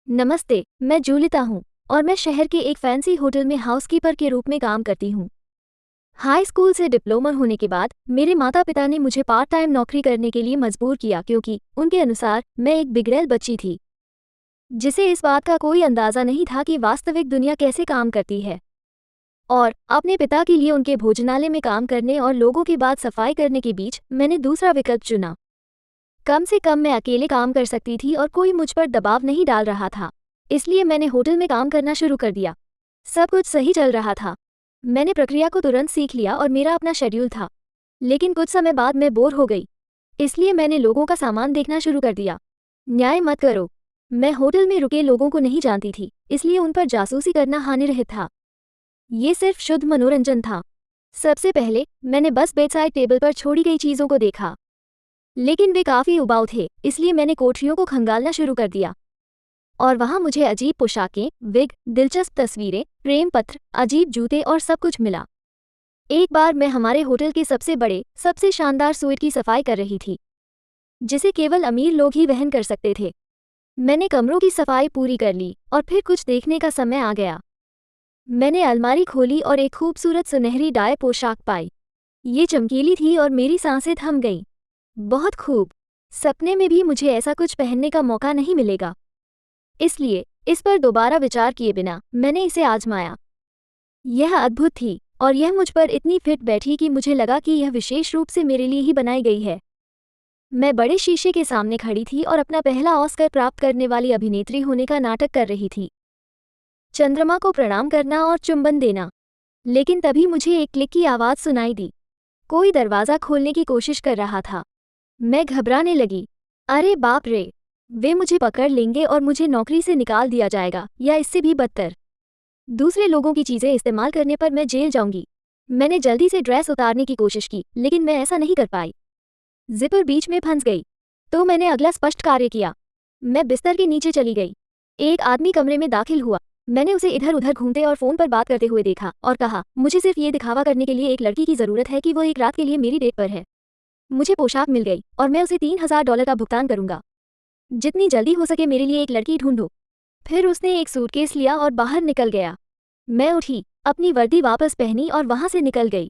नमस्ते, मैं जूलिता हूँ और मैं शहर के एक फैंसी होटल में हाउसकीपर के रूप में काम करती हूँ। हाई स्कूल से डिप्लोमा होने के बाद मेरे माता पिता ने मुझे पार्ट टाइम नौकरी करने के लिए मजबूर किया क्योंकि उनके अनुसार मैं एक बिगड़ैल बच्ची थी, जिसे इस बात का कोई अंदाज़ा नहीं था कि वास्तविक दुनिया कैसे काम करती है। और अपने पिता के लिए उनके भोजनालय में काम करने और लोगों के बाद सफाई करने के बीच मैंने दूसरा विकल्प चुना। कम से कम मैं अकेले काम कर सकती थी और कोई मुझ पर दबाव नहीं डाल रहा था, इसलिए मैंने होटल में काम करना शुरू कर दिया। सब कुछ सही चल रहा था। मैंने प्रक्रिया को तुरंत सीख लिया और मेरा अपना शेड्यूल था। लेकिन कुछ समय बाद मैं बोर हो गई, इसलिए मैंने लोगों का सामान देखना शुरू कर दिया। न्याय मत करो, मैं होटल में रुके लोगों को नहीं जानती थी, इसलिए उन पर जासूसी करना हानिरहित था। ये सिर्फ शुद्ध मनोरंजन था। सबसे पहले मैंने बस बेडसाइड टेबल पर छोड़ी गई चीज़ों को देखा, लेकिन वे काफ़ी उबाऊ थे, इसलिए मैंने कोठरियों को खंगालना शुरू कर दिया। और वहाँ मुझे अजीब पोशाकें, विग, दिलचस्प तस्वीरें, प्रेम पत्र, अजीब जूते और सब कुछ मिला। एक बार मैं हमारे होटल के सबसे बड़े, सबसे शानदार सूट की सफाई कर रही थी, जिसे केवल अमीर लोग ही वहन कर सकते थे। मैंने कमरों की सफाई पूरी कर ली और फिर कुछ देखने का समय आ गया। मैंने अलमारी खोली और एक खूबसूरत सुनहरी डाई पोशाक पाई। ये चमकीली थी और मेरी सांसें थम गईं। बहुत खूब। सपने में भी मुझे ऐसा कुछ पहनने का मौका नहीं मिलेगा, इसलिए इस पर दोबारा विचार किए बिना मैंने इसे आजमाया। यह अद्भुत थी और यह मुझ पर इतनी फिट बैठी कि मुझे लगा कि यह विशेष रूप से मेरे लिए ही बनाई गई है। मैं बड़े शीशे के सामने खड़ी थी और अपना पहला ऑस्कर प्राप्त करने वाली अभिनेत्री होने का नाटक कर रही थी। चंद्रमा को प्रणाम करना और चुंबन देना। लेकिन तभी मुझे एक क्लिक की आवाज़ सुनाई दी। कोई दरवाज़ा खोलने की कोशिश कर रहा था। मैं घबराने लगी। अरे बाप रे! वे मुझे पकड़ लेंगे और मुझे नौकरी से निकाल दिया जाएगा, या इससे भी बदतर, दूसरे लोगों की चीज़ें इस्तेमाल करने पर मैं जेल जाऊंगी। मैंने जल्दी से ड्रेस उतारने की कोशिश की, लेकिन मैं ऐसा नहीं कर पाई। जिपर बीच में फंस गई। तो मैंने अगला स्पष्ट कार्य किया। मैं बिस्तर के नीचे चली गई। एक आदमी कमरे में दाखिल हुआ। मैंने उसे इधर उधर घूमते और फ़ोन पर बात करते हुए देखा और कहा, मुझे सिर्फ ये दिखावा करने के लिए एक लड़की की ज़रूरत है कि वो एक रात के लिए मेरी डेट पर है। मुझे पोशाक मिल गई और मैं उसे $3000 का भुगतान करूंगा। जितनी जल्दी हो सके मेरे लिए एक लड़की ढूंढो। फिर उसने एक सूटकेस लिया और बाहर निकल गया। मैं उठी, अपनी वर्दी वापस पहनी और वहां से निकल गई।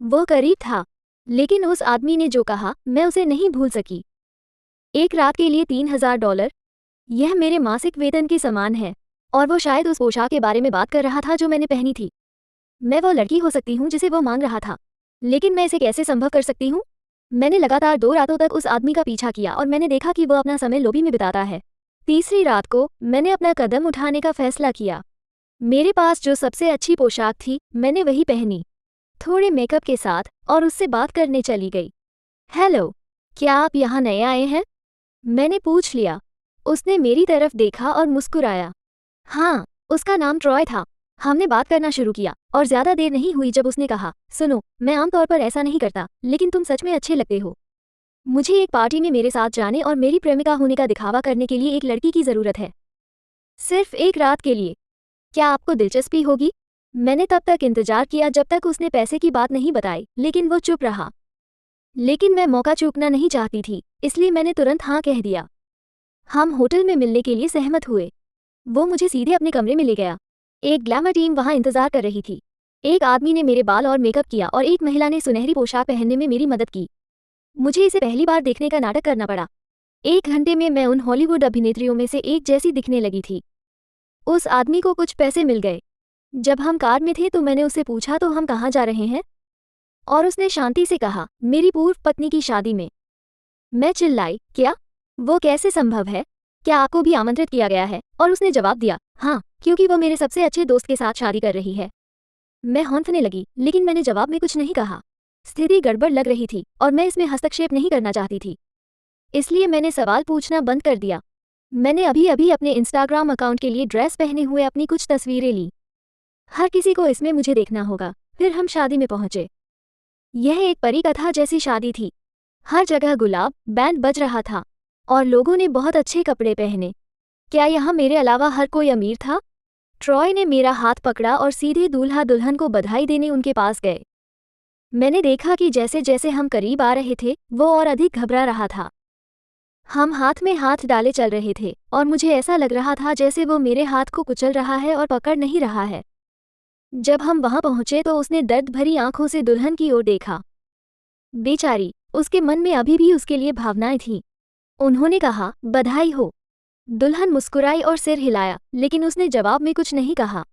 वो करीब था, लेकिन उस आदमी ने जो कहा मैं उसे नहीं भूल सकी। एक रात के लिए $3000, यह मेरे मासिक वेतन के समान है। और वो शायद उस पोशाक के बारे में बात कर रहा था जो मैंने पहनी थी। मैं वो लड़की हो सकती हूँ जिसे वो मांग रहा था, लेकिन मैं इसे कैसे संभव कर सकती हूँ? मैंने लगातार 2 रातों तक उस आदमी का पीछा किया और मैंने देखा कि वो अपना समय लॉबी में बिताता है। तीसरी रात को मैंने अपना कदम उठाने का फैसला किया। मेरे पास जो सबसे अच्छी पोशाक थी मैंने वही पहनी, थोड़े मेकअप के साथ, और उससे बात करने चली गई। हेलो, क्या आप यहाँ नए आए हैं? मैंने पूछ लिया। उसने मेरी तरफ देखा और मुस्कुराया। हाँ, उसका नाम ट्रॉय था। हमने बात करना शुरू किया और ज्यादा देर नहीं हुई जब उसने कहा, सुनो, मैं आमतौर पर ऐसा नहीं करता, लेकिन तुम सच में अच्छे लगते हो। मुझे एक पार्टी में मेरे साथ जाने और मेरी प्रेमिका होने का दिखावा करने के लिए एक लड़की की जरूरत है, सिर्फ एक रात के लिए। क्या आपको दिलचस्पी होगी? मैंने तब तक इंतजार किया जब तक उसने पैसे की बात नहीं बताई, लेकिन वो चुप रहा। लेकिन मैं मौका चूकना नहीं चाहती थी, इसलिए मैंने तुरंत हाँ कह दिया। हम होटल में मिलने के लिए सहमत हुए। वो मुझे सीधे अपने कमरे में ले गया। एक ग्लैमर टीम वहां इंतजार कर रही थी। एक आदमी ने मेरे बाल और मेकअप किया और एक महिला ने सुनहरी पोशाक पहनने में मेरी मदद की। मुझे इसे पहली बार देखने का नाटक करना पड़ा। 1 घंटे में मैं उन हॉलीवुड अभिनेत्रियों में से एक जैसी दिखने लगी थी। उस आदमी को कुछ पैसे मिल गए। जब हम कार में थे तो मैंने उससे पूछा, तो हम कहाँ जा रहे हैं? और उसने शांति से कहा, मेरी पूर्व पत्नी की शादी में। मैं चिल्लाई, क्या? वो कैसे संभव है? क्या आपको भी आमंत्रित किया गया है? और उसने जवाब दिया, हाँ, क्योंकि वो मेरे सबसे अच्छे दोस्त के साथ शादी कर रही है। मैं हौंकने लगी, लेकिन मैंने जवाब में कुछ नहीं कहा। स्थिति गड़बड़ लग रही थी और मैं इसमें हस्तक्षेप नहीं करना चाहती थी, इसलिए मैंने सवाल पूछना बंद कर दिया। मैंने अभी अभी अपने इंस्टाग्राम अकाउंट के लिए ड्रेस पहने हुए अपनी कुछ तस्वीरें ली। हर किसी को इसमें मुझे देखना होगा। फिर हम शादी में पहुंचे। यह एक परी कथा जैसी शादी थी। हर जगह गुलाब, बैंड बज रहा था और लोगों ने बहुत अच्छे कपड़े पहने। क्या यहाँ मेरे अलावा हर कोई अमीर था? ट्रॉय ने मेरा हाथ पकड़ा और सीधे दूल्हा दुल्हन को बधाई देने उनके पास गए। मैंने देखा कि जैसे जैसे हम करीब आ रहे थे वो और अधिक घबरा रहा था। हम हाथ में हाथ डाले चल रहे थे और मुझे ऐसा लग रहा था जैसे वो मेरे हाथ को कुचल रहा है और पकड़ नहीं रहा है। जब हम वहां पहुंचे तो उसने दर्द भरी आंखों से दुल्हन की ओर देखा। बेचारी, उसके मन में अभी भी उसके लिए भावनाएं थीं। उन्होंने कहा, बधाई हो। दुल्हन मुस्कुराई और सिर हिलाया, लेकिन उसने जवाब में कुछ नहीं कहा।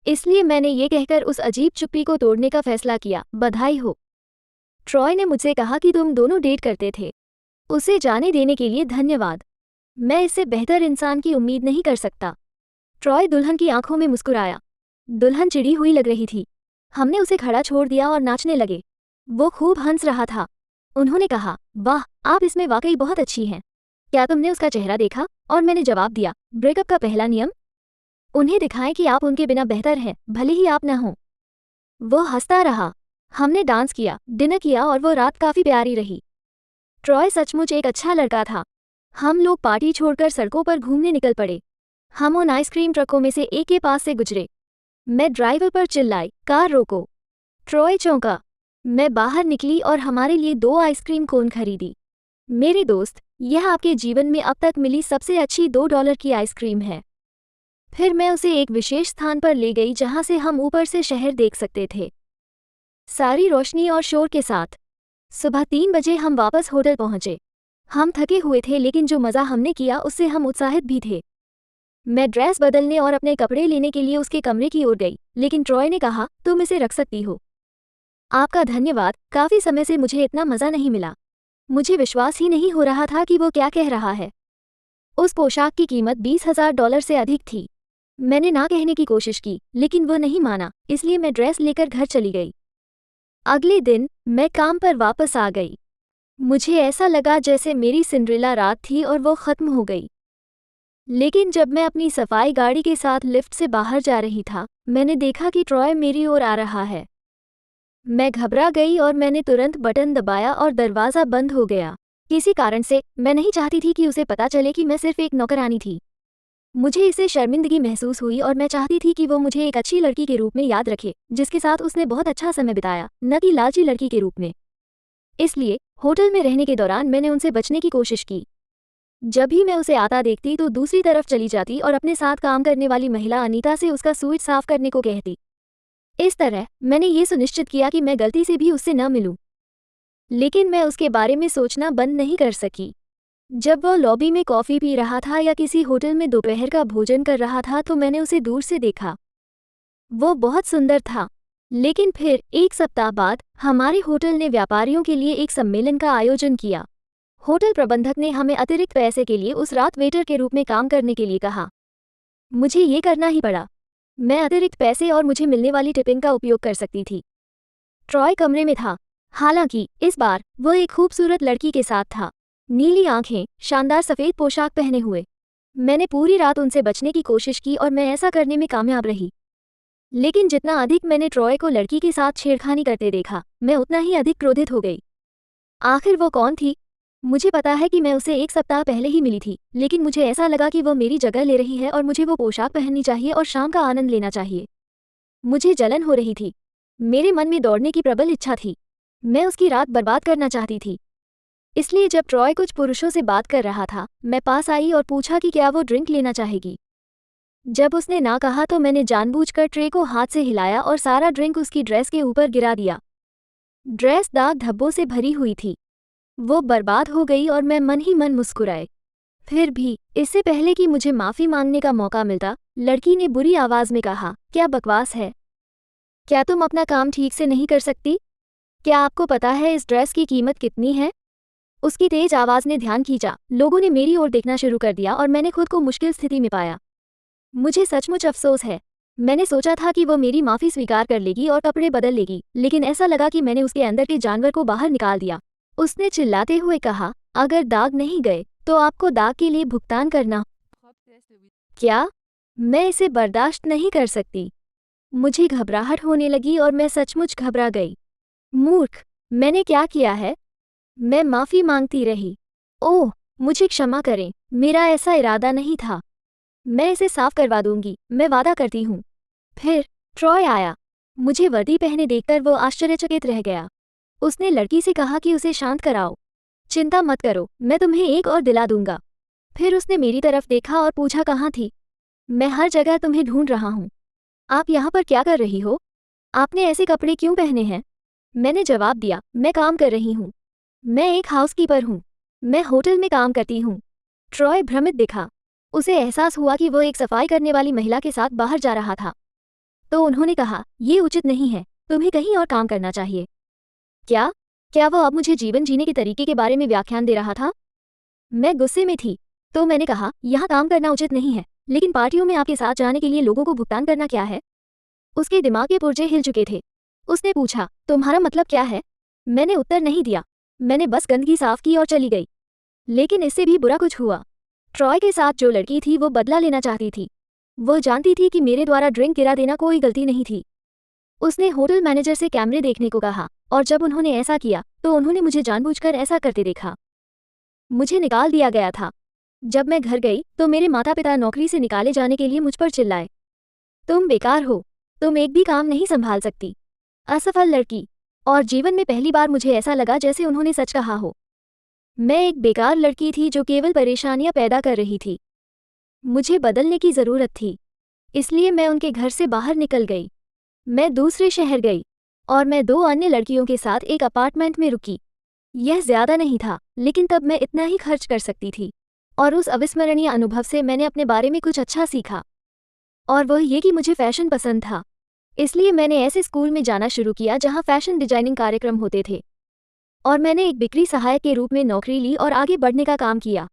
इसलिए मैंने ये कहकर उस अजीब चुप्पी को तोड़ने का फैसला किया, बधाई हो। ट्रॉय ने मुझसे कहा कि तुम दोनों डेट करते थे। उसे जाने देने के लिए धन्यवाद। मैं इससे बेहतर इंसान की उम्मीद नहीं कर सकता। ट्रॉय दुल्हन की आंखों में मुस्कुराया। दुल्हन चिढ़ी हुई लग रही थी। हमने उसे खड़ा छोड़ दिया और नाचने लगे। वो खूब हंस रहा था। उन्होंने कहा, वाह, आप इसमें वाकई बहुत अच्छी हैं। क्या तुमने उसका चेहरा देखा? और मैंने जवाब दिया, ब्रेकअप का पहला नियम, उन्हें दिखाएं कि आप उनके बिना बेहतर हैं, भले ही आप न हों। वो हंसता रहा। हमने डांस किया, डिनर किया और वो रात काफ़ी प्यारी रही। ट्रॉय सचमुच एक अच्छा लड़का था। हम लोग पार्टी छोड़कर सड़कों पर घूमने निकल पड़े। हम उन आइसक्रीम ट्रकों में से एक के पास से गुजरे। मैं ड्राइवर पर चिल्लाई, कार रोको। ट्रॉय चौंका। मैं बाहर निकली और हमारे लिए 2 आइसक्रीम कोन खरीदी। मेरे दोस्त, यह आपके जीवन में अब तक मिली सबसे अच्छी $2 की आइसक्रीम है। फिर मैं उसे एक विशेष स्थान पर ले गई जहां से हम ऊपर से शहर देख सकते थे, सारी रोशनी और शोर के साथ। सुबह 3 बजे हम वापस होटल पहुंचे। हम थके हुए थे, लेकिन जो मज़ा हमने किया उससे हम उत्साहित भी थे। मैं ड्रेस बदलने और अपने कपड़े लेने के लिए उसके कमरे की ओर गई, लेकिन ट्रॉय ने कहा, तुम इसे रख सकती हो। आपका धन्यवाद, काफ़ी समय से मुझे इतना मज़ा नहीं मिला। मुझे विश्वास ही नहीं हो रहा था कि वो क्या कह रहा है। उस पोशाक की कीमत $20,000 से अधिक थी। मैंने ना कहने की कोशिश की, लेकिन वो नहीं माना, इसलिए मैं ड्रेस लेकर घर चली गई। अगले दिन मैं काम पर वापस आ गई। मुझे ऐसा लगा जैसे मेरी सिंड्रेला रात थी और वो ख़त्म हो गई। लेकिन जब मैं अपनी सफाई गाड़ी के साथ लिफ्ट से बाहर जा रही था, मैंने देखा कि ट्रॉय मेरी ओर आ रहा है। मैं घबरा गई और मैंने तुरंत बटन दबाया और दरवाज़ा बंद हो गया। किसी कारण से मैं नहीं चाहती थी कि उसे पता चले कि मैं सिर्फ एक नौकरानी थी। मुझे इससे शर्मिंदगी महसूस हुई और मैं चाहती थी कि वो मुझे एक अच्छी लड़की के रूप में याद रखे, जिसके साथ उसने बहुत अच्छा समय बिताया, न कि लालची लड़की के रूप में। इसलिए होटल में रहने के दौरान मैंने उनसे बचने की कोशिश की। जब भी मैं उसे आता देखती तो दूसरी तरफ चली जाती और अपने साथ काम करने वाली महिला अनीता से उसका स्विच साफ करने को कहती। इस तरह मैंने ये सुनिश्चित किया कि मैं गलती से भी उससे न मिलूं। लेकिन मैं उसके बारे में सोचना बंद नहीं कर सकी। जब वह लॉबी में कॉफ़ी पी रहा था या किसी होटल में दोपहर का भोजन कर रहा था तो मैंने उसे दूर से देखा। वो बहुत सुंदर था। लेकिन फिर 1 सप्ताह बाद हमारे होटल ने व्यापारियों के लिए एक सम्मेलन का आयोजन किया। होटल प्रबंधक ने हमें अतिरिक्त पैसे के लिए उस रात वेटर के रूप में काम करने के लिए कहा। मुझे ये करना ही पड़ा। मैं अतिरिक्त पैसे और मुझे मिलने वाली टिपिंग का उपयोग कर सकती थी। ट्रॉय कमरे में था। हालांकि इस बार वो एक खूबसूरत लड़की के साथ था। नीली आंखें, शानदार सफ़ेद पोशाक पहने हुए। मैंने पूरी रात उनसे बचने की कोशिश की और मैं ऐसा करने में कामयाब रही। लेकिन जितना अधिक मैंने ट्रॉय को लड़की के साथ छेड़खानी करते देखा, मैं उतना ही अधिक क्रोधित हो गई। आखिर वो कौन थी? मुझे पता है कि मैं उसे 1 सप्ताह पहले ही मिली थी, लेकिन मुझे ऐसा लगा कि वो मेरी जगह ले रही है और मुझे वो पोशाक पहननी चाहिए और शाम का आनंद लेना चाहिए। मुझे जलन हो रही थी। मेरे मन में दौड़ने की प्रबल इच्छा थी। मैं उसकी रात बर्बाद करना चाहती थी। इसलिए जब ट्रॉय कुछ पुरुषों से बात कर रहा था, मैं पास आई और पूछा कि क्या वो ड्रिंक लेना चाहेगी। जब उसने ना कहा तो मैंने जानबूझकर ट्रे को हाथ से हिलाया और सारा ड्रिंक उसकी ड्रेस के ऊपर गिरा दिया। ड्रेस दाग धब्बों से भरी हुई थी। वो बर्बाद हो गई और मैं मन ही मन मुस्कुराए। फिर भी इससे पहले कि मुझे माफ़ी मांगने का मौका मिलता, लड़की ने बुरी आवाज़ में कहा, क्या बकवास है? क्या तुम अपना काम ठीक से नहीं कर सकती? क्या आपको पता है इस ड्रेस की कीमत कितनी है? उसकी तेज आवाज़ ने ध्यान खींचा। लोगों ने मेरी ओर देखना शुरू कर दिया और मैंने खुद को मुश्किल स्थिति में पाया। मुझे सचमुच अफसोस है। मैंने सोचा था कि वो मेरी माफ़ी स्वीकार कर लेगी और कपड़े बदल लेगी, लेकिन ऐसा लगा कि मैंने उसके अंदर के जानवर को बाहर निकाल दिया। उसने चिल्लाते हुए कहा, अगर दाग नहीं गए तो आपको दाग के लिए भुगतान करना। क्या? मैं इसे बर्दाश्त नहीं कर सकती। मुझे घबराहट होने लगी और मैं सचमुच घबरा गई। मूर्ख, मैंने क्या किया है? मैं माफ़ी मांगती रही। ओह, मुझे क्षमा करें, मेरा ऐसा इरादा नहीं था। मैं इसे साफ करवा दूंगी, मैं वादा करती हूँ। फिर ट्रॉय आया। मुझे वर्दी पहने देखकर वो आश्चर्यचकित रह गया। उसने लड़की से कहा कि उसे शांत कराओ। चिंता मत करो, मैं तुम्हें एक और दिला दूंगा। फिर उसने मेरी तरफ देखा और पूछा कहाँ थी। मैं हर जगह तुम्हें ढूंढ रहा हूँ। आप यहाँ पर क्या कर रही हो? आपने ऐसे कपड़े क्यों पहने हैं? मैंने जवाब दिया, मैं काम कर रही हूँ। मैं एक हाउसकीपर हूँ। मैं होटल में काम करती हूँ। ट्रॉय भ्रमित दिखा। उसे एहसास हुआ कि वो एक सफाई करने वाली महिला के साथ बाहर जा रहा था। तो उन्होंने कहा, ये उचित नहीं है, तुम्हें कहीं और काम करना चाहिए। क्या? क्या वो अब मुझे जीवन जीने के तरीके के बारे में व्याख्यान दे रहा था? मैं गुस्से में थी। तो मैंने कहा, यहाँ काम करना उचित नहीं है, लेकिन पार्टियों में आपके साथ जाने के लिए लोगों को भुगतान करना क्या है? उसके दिमाग के पुर्जे हिल चुके थे। उसने पूछा, तुम्हारा मतलब क्या है? मैंने उत्तर नहीं दिया। मैंने बस गंदगी साफ की और चली गई। लेकिन इससे भी बुरा कुछ हुआ। ट्रॉय के साथ जो लड़की थी वो बदला लेना चाहती थी। वो जानती थी कि मेरे द्वारा ड्रिंक गिरा देना कोई गलती नहीं थी। उसने होटल मैनेजर से कैमरे देखने को कहा, और जब उन्होंने ऐसा किया तो उन्होंने मुझे जानबूझकर ऐसा करते देखा। मुझे निकाल दिया गया था। जब मैं घर गई तो मेरे माता पिता नौकरी से निकाले जाने के लिए मुझ पर चिल्लाए, तुम बेकार हो, तुम एक भी काम नहीं संभाल सकती, असफल लड़की। और जीवन में पहली बार मुझे ऐसा लगा जैसे उन्होंने सच कहा हो। मैं एक बेकार लड़की थी जो केवल परेशानियां पैदा कर रही थी। मुझे बदलने की ज़रूरत थी। इसलिए मैं उनके घर से बाहर निकल गई। मैं दूसरे शहर गई और मैं 2 अन्य लड़कियों के साथ एक अपार्टमेंट में रुकी। यह ज़्यादा नहीं था, लेकिन तब मैं इतना ही खर्च कर सकती थी। और उस अविस्मरणीय अनुभव से मैंने अपने बारे में कुछ अच्छा सीखा। और वह ये कि मुझे फैशन पसंद था। इसलिए मैंने ऐसे स्कूल में जाना शुरू किया जहां फैशन डिजाइनिंग कार्यक्रम होते थे। और मैंने एक बिक्री सहायक के रूप में नौकरी ली और आगे बढ़ने का काम किया।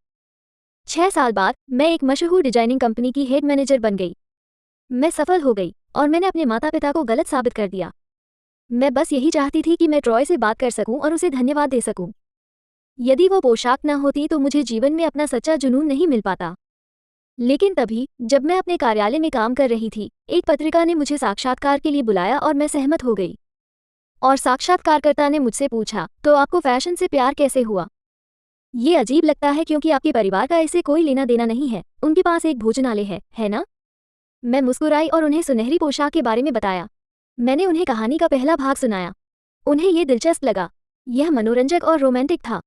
6 साल बाद मैं एक मशहूर डिजाइनिंग कंपनी की हेड मैनेजर बन गई। मैं सफल हो गई और मैंने अपने माता पिता को गलत साबित कर दिया। मैं बस यही चाहती थी कि मैं ट्रॉय से बात कर सकूं और उसे धन्यवाद दे सकूं। यदि वो पोशाक न होती तो मुझे जीवन में अपना सच्चा जुनून नहीं मिल पाता। लेकिन तभी, जब मैं अपने कार्यालय में काम कर रही थी, एक पत्रिका ने मुझे साक्षात्कार के लिए बुलाया और मैं सहमत हो गई। और साक्षात्कारकर्ता ने मुझसे पूछा, तो आपको फैशन से प्यार कैसे हुआ? ये अजीब लगता है क्योंकि आपके परिवार का इससे कोई लेना देना नहीं है, उनके पास एक भोजनालय है ना? मैं मुस्कुराई और उन्हें सुनहरी पोशाक के बारे में बताया। मैंने उन्हें कहानी का पहला भाग सुनाया। उन्हें ये दिलचस्प लगा। यह मनोरंजक और रोमांटिक था।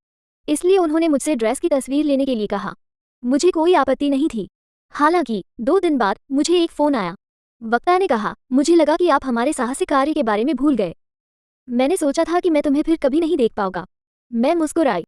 इसलिए उन्होंने मुझसे ड्रेस की तस्वीर लेने के लिए कहा। मुझे कोई आपत्ति नहीं थी। हालांकि 2 दिन बाद मुझे एक फ़ोन आया। वक्ता ने कहा, मुझे लगा कि आप हमारे साहसिक कार्य के बारे में भूल गए। मैंने सोचा था कि मैं तुम्हें फिर कभी नहीं देख पाऊंगा। मैं मुस्कुराई।